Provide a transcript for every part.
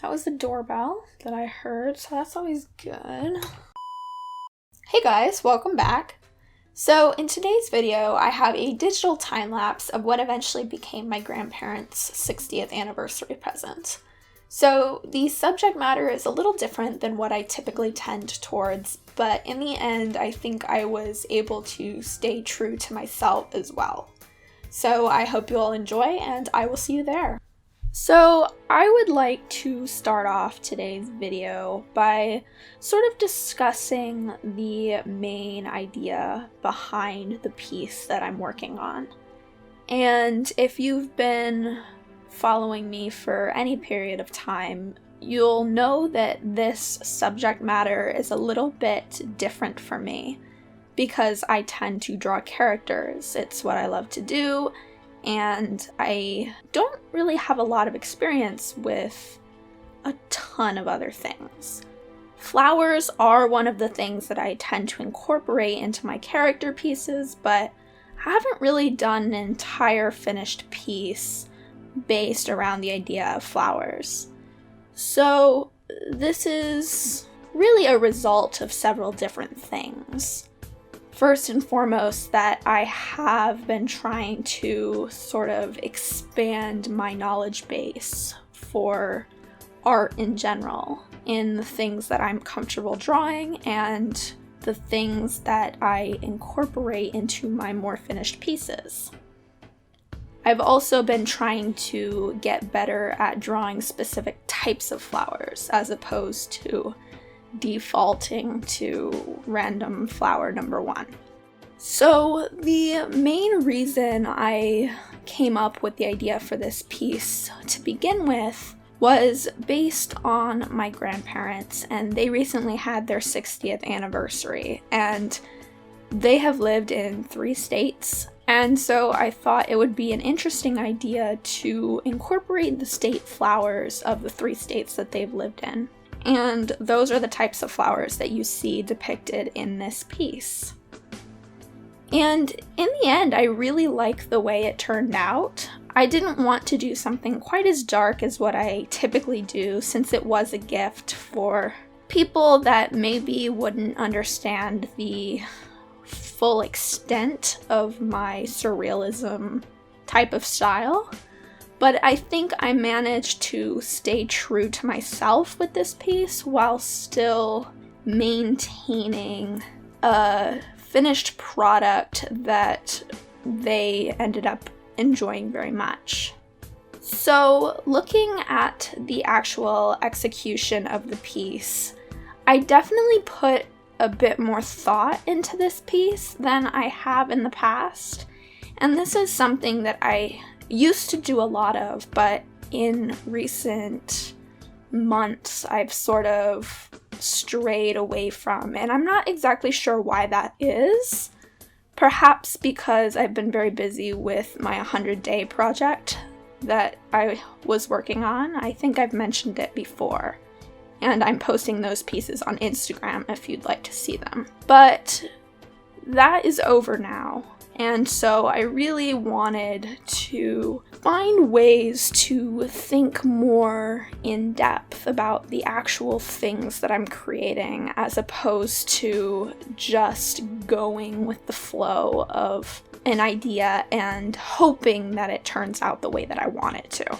That was the doorbell that I heard, so that's always good. Hey guys, welcome back. So in today's video, I have a digital time lapse of what eventually became my grandparents' 60th anniversary present. So the subject matter is a little different than what I typically tend towards, but in the end, I think I was able to stay true to myself as well. So I hope you all enjoy, and I will see you there. So I would like to start off today's video by sort of discussing the main idea behind the piece that I'm working on. And if you've been following me for any period of time, you'll know that this subject matter is a little bit different for me because I tend to draw characters. It's what I love to do. And I don't really have a lot of experience with a ton of other things. Flowers are one of the things that I tend to incorporate into my character pieces, but I haven't really done an entire finished piece based around the idea of flowers. So this is really a result of several different things. First and foremost, that I have been trying to sort of expand my knowledge base for art in general, in the things that I'm comfortable drawing and the things that I incorporate into my more finished pieces. I've also been trying to get better at drawing specific types of flowers as opposed to defaulting to random flower number one. So the main reason I came up with the idea for this piece to begin with was based on my grandparents, and they recently had their 60th anniversary, and they have lived in 3 states, and so I thought it would be an interesting idea to incorporate the state flowers of the 3 states that they've lived in. And those are the types of flowers that you see depicted in this piece. And in the end, I really like the way it turned out. I didn't want to do something quite as dark as what I typically do, since it was a gift for people that maybe wouldn't understand the full extent of my surrealism type of style. But I think I managed to stay true to myself with this piece while still maintaining a finished product that they ended up enjoying very much. So looking at the actual execution of the piece, I definitely put a bit more thought into this piece than I have in the past. And this is something that I used to do a lot of, but in recent months I've sort of strayed away from, and I'm not exactly sure why that is. Perhaps because I've been very busy with my 100-day project that I was working on. I think I've mentioned it before, and I'm posting those pieces on Instagram if you'd like to see them. But that is over now. And so I really wanted to find ways to think more in depth about the actual things that I'm creating, as opposed to just going with the flow of an idea and hoping that it turns out the way that I want it to.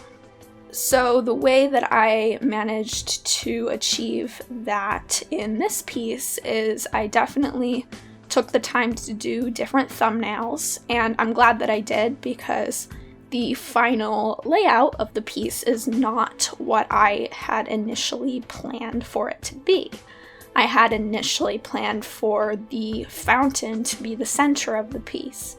So the way that I managed to achieve that in this piece is I definitely took the time to do different thumbnails, and I'm glad that I did, because the final layout of the piece is not what I had initially planned for it to be. I had initially planned for the fountain to be the center of the piece,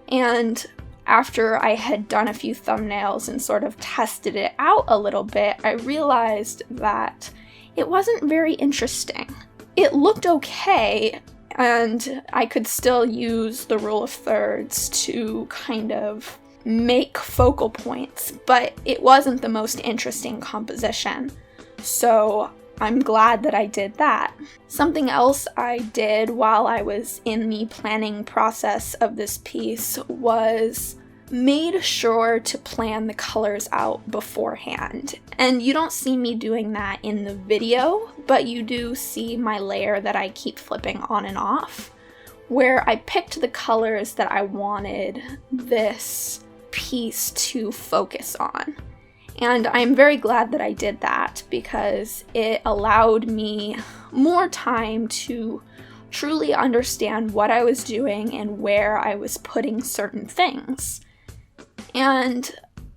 and after I had done a few thumbnails and sort of tested it out a little bit, I realized that it wasn't very interesting. It looked okay, and I could still use the rule of thirds to kind of make focal points, but it wasn't the most interesting composition. So I'm glad that I did that. Something else I did while I was in the planning process of this piece was made sure to plan the colors out beforehand. And you don't see me doing that in the video, but you do see my layer that I keep flipping on and off, where I picked the colors that I wanted this piece to focus on. And I'm very glad that I did that because it allowed me more time to truly understand what I was doing and where I was putting certain things. And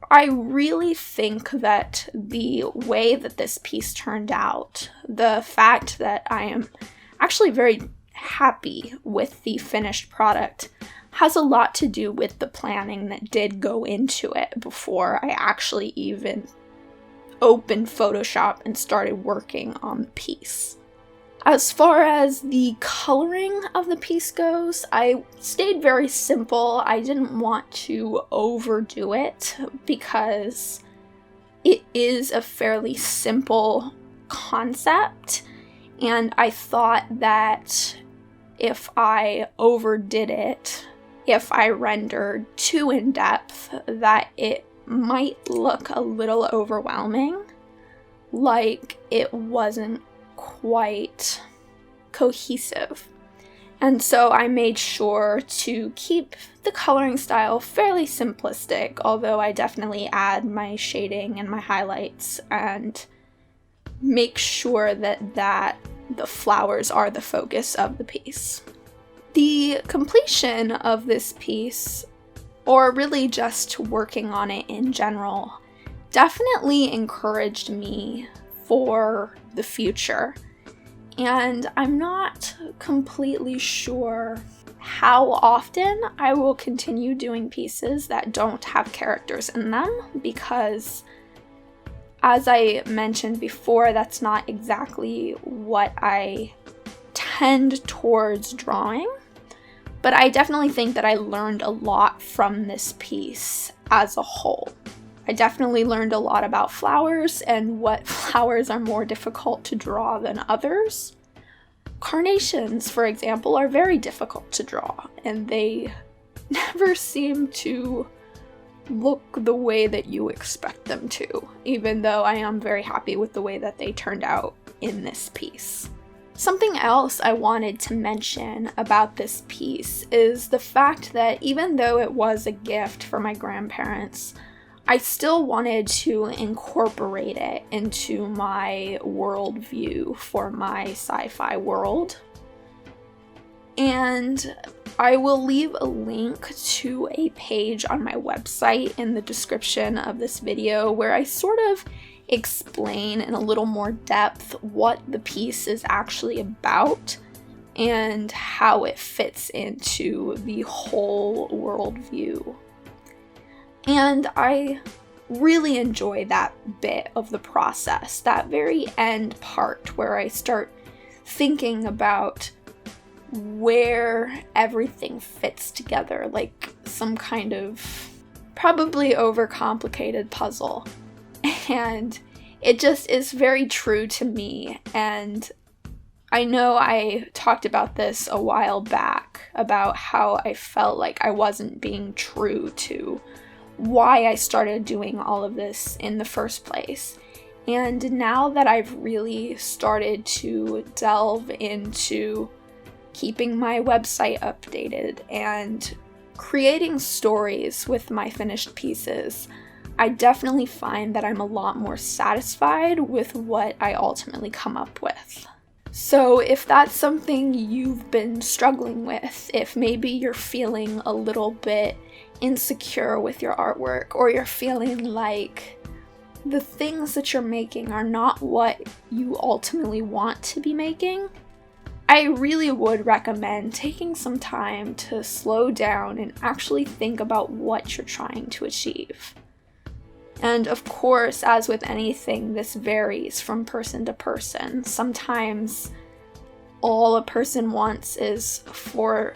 I really think that the way that this piece turned out, the fact that I am actually very happy with the finished product, has a lot to do with the planning that did go into it before I actually even opened Photoshop and started working on the piece. As far as the coloring of the piece goes, I stayed very simple. I didn't want to overdo it because it is a fairly simple concept, and I thought that if I overdid it, if I rendered too in depth, that it might look a little overwhelming, like it wasn't quite cohesive. And so I made sure to keep the coloring style fairly simplistic, although I definitely add my shading and my highlights and make sure that the flowers are the focus of the piece. The completion of this piece, or really just working on it in general, definitely encouraged me for the future. And I'm not completely sure how often I will continue doing pieces that don't have characters in them, because as I mentioned before, that's not exactly what I tend towards drawing. But I definitely think that I learned a lot from this piece as a whole. I definitely learned a lot about flowers and what flowers are more difficult to draw than others. Carnations, for example, are very difficult to draw, and they never seem to look the way that you expect them to, even though I am very happy with the way that they turned out in this piece. Something else I wanted to mention about this piece is the fact that even though it was a gift for my grandparents, I still wanted to incorporate it into my worldview for my sci-fi world. And I will leave a link to a page on my website in the description of this video where I sort of explain in a little more depth what the piece is actually about and how it fits into the whole worldview. And I really enjoy that bit of the process, that very end part where I start thinking about where everything fits together, like some kind of probably overcomplicated puzzle. And it just is very true to me. And I know I talked about this a while back, about how I felt like I wasn't being true to why I started doing all of this in the first place. And now that I've really started to delve into keeping my website updated and creating stories with my finished pieces, I definitely find that I'm a lot more satisfied with what I ultimately come up with. So if that's something you've been struggling with, if maybe you're feeling a little bit insecure with your artwork, or you're feeling like the things that you're making are not what you ultimately want to be making, I really would recommend taking some time to slow down and actually think about what you're trying to achieve. And of course, as with anything, this varies from person to person. Sometimes all a person wants is for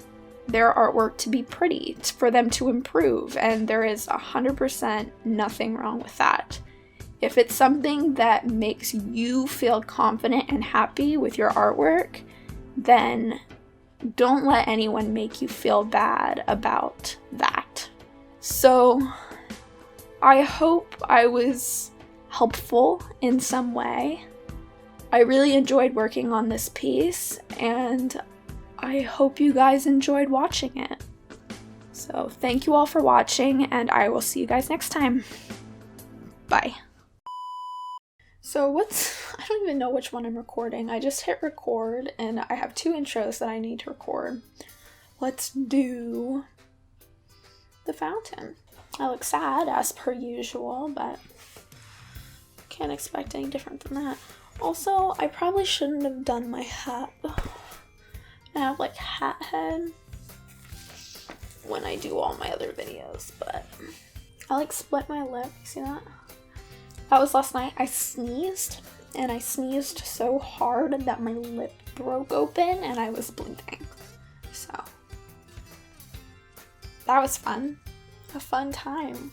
their artwork to be pretty, for them to improve, and there is 100% nothing wrong with that. If it's something that makes you feel confident and happy with your artwork, then don't let anyone make you feel bad about that. So I hope I was helpful in some way. I really enjoyed working on this piece, and I hope you guys enjoyed watching it. So thank you all for watching, and I will see you guys next time. Bye. So I don't even know which one I'm recording. I just hit record, and I have 2 intros that I need to record. Let's do the fountain. I look sad as per usual, but can't expect any different than that. Also, I probably shouldn't have done my hat. I have like hat head when I do all my other videos, but I like split my lip. See that? That was last night. I sneezed, and I sneezed so hard that my lip broke open and I was bleeding. So that was fun. A fun time.